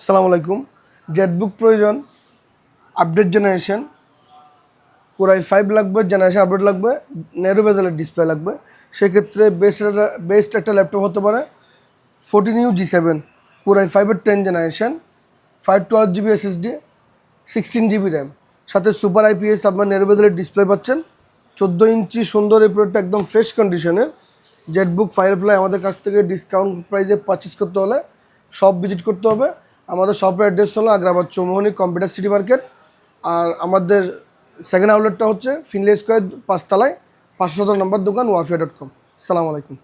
আসসালামু আলাইকুম। জেটবুক প্রয়োজন, আপডেট জেনারেশন, পুরাই 5 লাগবে, জেনারেশন আপডেট লাগবে, ন্যারো বেজেলের ডিসপ্লে লাগবে। সেক্ষেত্রে বেস্ট একটা ল্যাপটপ হতে পারে 14U G7, পুরাই 5-এর 10 generation, 512GB SSD, 16GB RAM, সাথে সুপার IPS আপনার ন্যারো বেজেলের ডিসপ্লে পাচ্ছেন। 14 ইঞ্চি সুন্দর এই প্রোডাক্টটা একদম ফ্রেশ কন্ডিশনের। জেটবুক ফায়ারফ্লাই আমাদের কাছ থেকে ডিসকাউন্ট প্রাইসে পারচেস করতে হলে শপ ভিজিট করতে হবে। আমাদের শপের অ্যাড্রেস হলো Agrabad Chowmuhani computer city market. আর আমাদের সেকেন্ড আউটলেটটা হচ্ছে ফিনলে স্কোয়ার 5 তলায় 517 নম্বর দোকান ওয়াফিয়া.com। আসসালামু আলাইকুম।